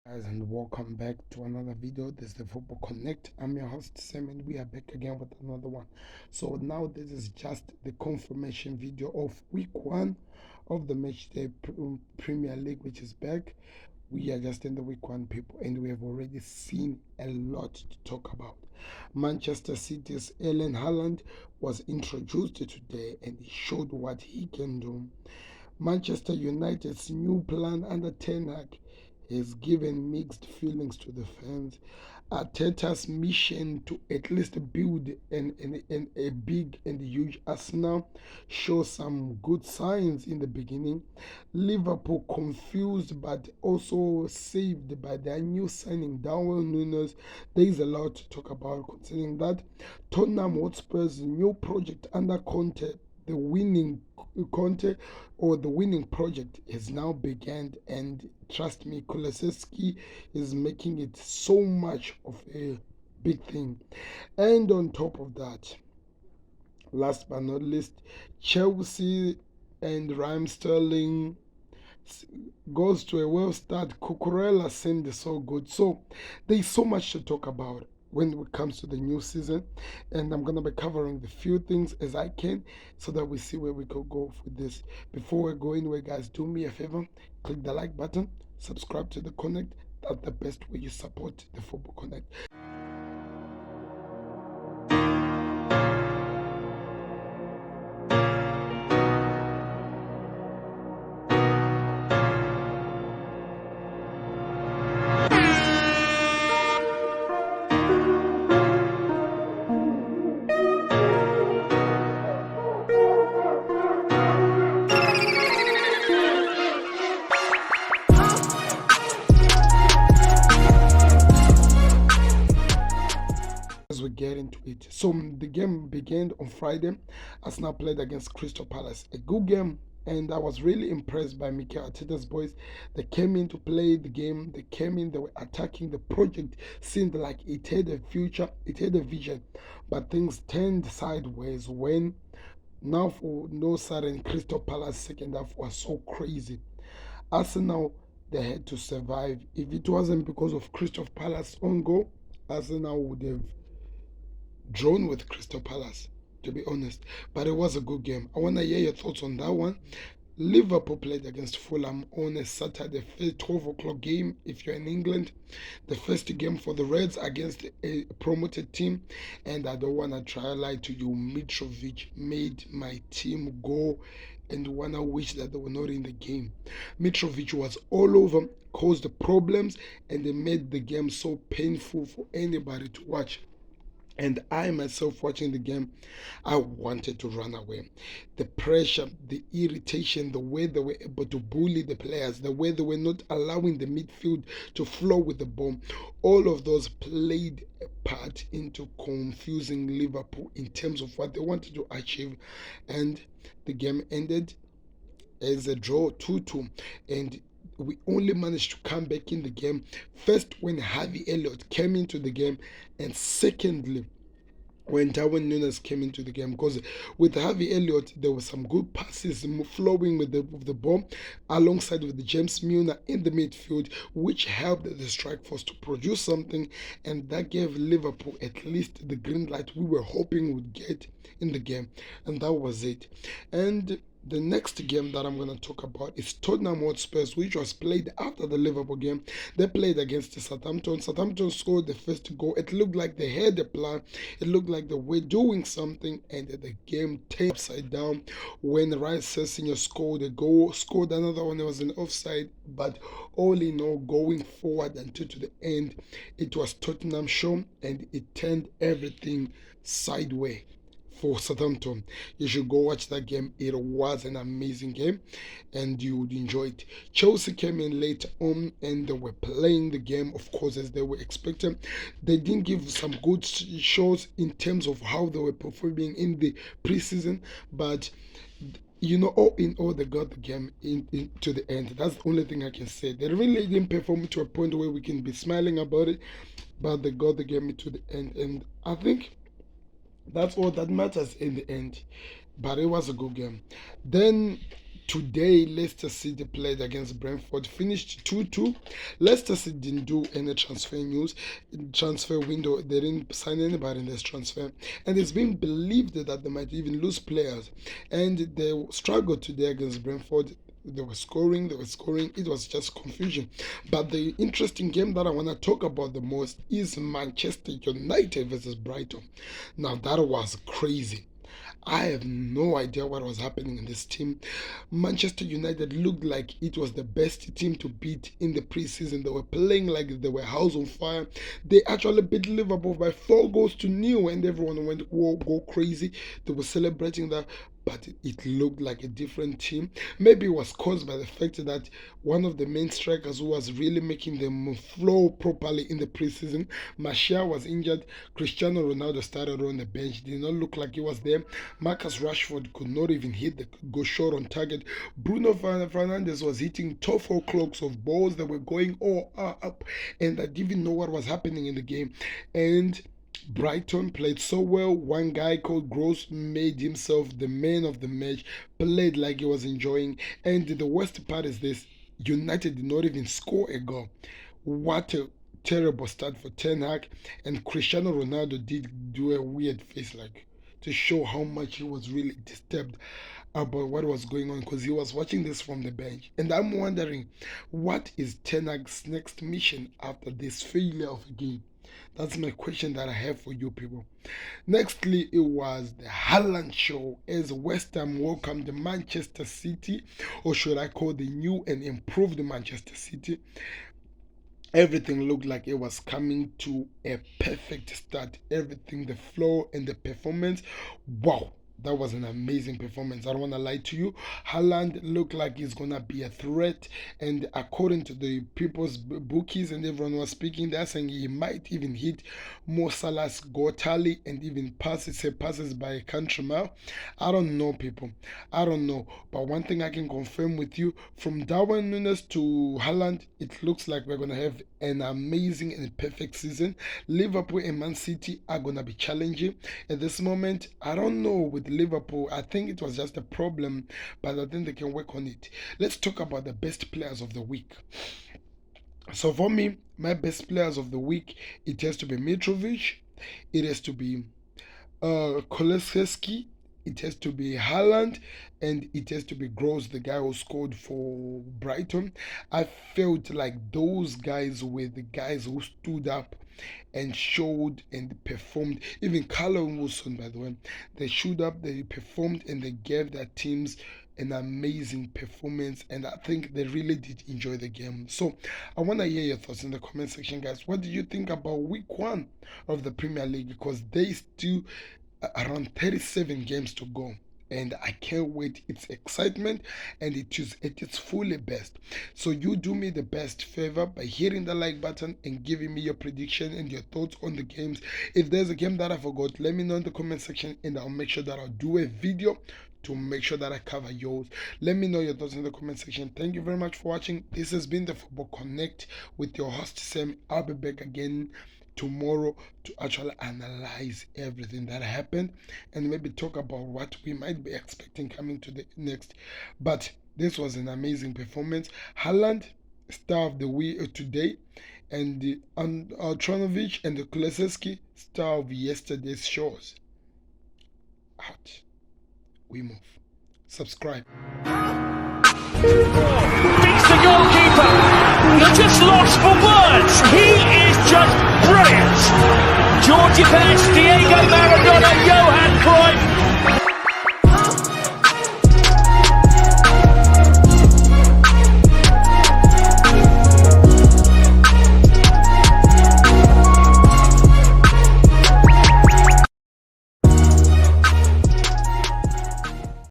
Guys, and welcome back to another video. This is the Football Connect. I'm your host Sam, and we are back again with another one. So now this is just the confirmation video of week 1 of the Matchday Premier League, which is back. We are just in the week 1, people, and we have already seen a lot to talk about. Manchester City's Erling Haaland was introduced today, and he showed what he can do. Manchester United's new plan under Ten Hag has given mixed feelings to the fans. Arteta's mission to at least build a big and huge Arsenal shows some good signs in the beginning. Liverpool confused but also saved by their new signing Darwin Núñez. There is a lot to talk about concerning that. Tottenham Hotspurs' new project under Conte, the winning project has now begun, and trust me, Kulusevski is making it so much of a big thing. And on top of that, last but not least, Chelsea and Raheem Sterling goes to a well start. Cucurella seemed so good. So there's so much to talk about when it comes to the new season, and I'm gonna be covering the few things as I can so that we see where we could go with this. Before we go anywhere, guys, do me a favor, click the like button, subscribe to the Connect. That's the best way you support the Football Connect. We get into it. So the game began on Friday. Arsenal played against Crystal Palace. A good game, and I was really impressed by Mikel Arteta's boys. They came in to play the game. They came in, they were attacking. The project seemed like it had a future, it had a vision, but things turned sideways when now for no sudden Crystal Palace second half was so crazy. Arsenal, they had to survive. If it wasn't because of Crystal Palace on goal, Arsenal would have drawn with Crystal Palace, to be honest. But it was a good game. I want to hear your thoughts on that one. Liverpool played against Fulham on a Saturday, 12 o'clock game if you're in England. The first game for the Reds against a promoted team. And I don't want to try to lie to you, Mitrovic made my team go and want to wish that they were not in the game. Mitrovic was all over, caused problems, and they made the game so painful for anybody to watch. And I myself watching the game, I wanted to run away. The pressure, the irritation, the way they were able to bully the players, the way they were not allowing the midfield to flow with the ball, all of those played a part into confusing Liverpool in terms of what they wanted to achieve. And the game ended as a draw 2-2. And we only managed to come back in the game first when Harvey Elliott came into the game, and secondly when Darwin Núñez came into the game. Because with Harvey Elliott, there were some good passes flowing with the ball alongside with the James Milner in the midfield, which helped the strike force to produce something, and that gave Liverpool at least the green light we were hoping would get in the game, and that was it. And the next game that I'm going to talk about is Tottenham Hotspurs, which was played after the Liverpool game. They played against Southampton. Southampton scored the first goal. It looked like they had a plan. It looked like they were doing something, and the game turned upside down when Rice Sessegnon scored a goal, scored another one. It was an offside, but all in all, going forward until to the end, it was Tottenham show, and it turned everything sideways for Southampton. You should go watch that game. It was an amazing game and you would enjoy it. Chelsea came in later on and they were playing the game, of course, as they were expecting. They didn't give some good shows in terms of how they were performing in the preseason, but all in all, they got the game to the end. That's the only thing I can say. They really didn't perform to a point where we can be smiling about it, but they got the game to the end, and I think that's all that matters in the end. But it was a good game. Then Today, Leicester City played against Brentford, finished 2-2. Leicester City didn't do any transfer news. Transfer window, they didn't sign anybody in this transfer. And it's been believed that they might even lose players. And they struggled today against Brentford. They were scoring. It was just confusion. But the interesting game that I want to talk about the most is Manchester United versus Brighton. Now, that was crazy. I have no idea what was happening in this team. Manchester United looked like it was the best team to beat in the preseason. They were playing like they were house on fire. They actually beat Liverpool by 4-0, and everyone went go crazy. They were celebrating that. But it looked like a different team. Maybe it was caused by the fact that one of the main strikers who was really making them flow properly in the preseason, Martial, was injured. Cristiano Ronaldo started on the bench. Did not look like he was there. Marcus Rashford could not even hit the go shot on target. Bruno Fernandes was hitting tough clocks of balls that were going all up, and I didn't even know what was happening in the game. And Brighton played so well. One guy called Gross made himself the man of the match, played like he was enjoying. And the worst part is this: United did not even score a goal. What a terrible start for Ten Hag. And Cristiano Ronaldo did do a weird face, like to show how much he was really disturbed about what was going on, because he was watching this from the bench. And I'm wondering, what is Ten Hag's next mission after this failure of a game? That's my question that I have for you people. Nextly, it was the Haaland show as West Ham welcomed Manchester City, or should I call the new and improved Manchester City. Everything looked like it was coming to a perfect start. Everything, the flow and the performance, wow. That was an amazing performance. I don't want to lie to you. Haaland looked like he's going to be a threat. And according to the people's bookies and everyone was speaking, they're saying he might even hit Mo Salah's goal tally and even passes by a country mile. I don't know, people. I don't know. But one thing I can confirm with you, from Darwin Núñez to Haaland, it looks like we're going to have an amazing and perfect season. Liverpool and Man City are going to be challenging. At this moment, I don't know with Liverpool. I think it was just a problem, but I think they can work on it. Let's talk about the best players of the week. So for me, my best players of the week, it has to be Mitrovic, it has to be Kulusevski, it has to be Haaland, and it has to be Gross, the guy who scored for Brighton. I felt like those guys were the guys who stood up and showed and performed. Even Callum Wilson, by the way, they showed up, they performed, and they gave their teams an amazing performance, and I think they really did enjoy the game. So I want to hear your thoughts in the comment section, guys. What did you think about week 1 of the Premier League? Because they still around 37 games to go, and I can't wait. It's excitement, and it is at its fully best. So you do me the best favor by hitting the like button and giving me your prediction and your thoughts on the games. If there's a game that I forgot, let me know in the comment section, and I'll make sure that I'll do a video to make sure that I cover yours. Let me know your thoughts in the comment section. Thank you very much for watching. This has been the Football Connect with your host Sam. I'll be back again tomorrow to actually analyze everything that happened and maybe talk about what we might be expecting coming to the next. But this was an amazing performance. Haaland, star of the week today, and the Tronovic and the Kulusevski, star of yesterday's shows. Out. We move. Subscribe. Beats the goalkeeper. Just lost for words. He is just brilliant. Georgie Best, Diego Maradona,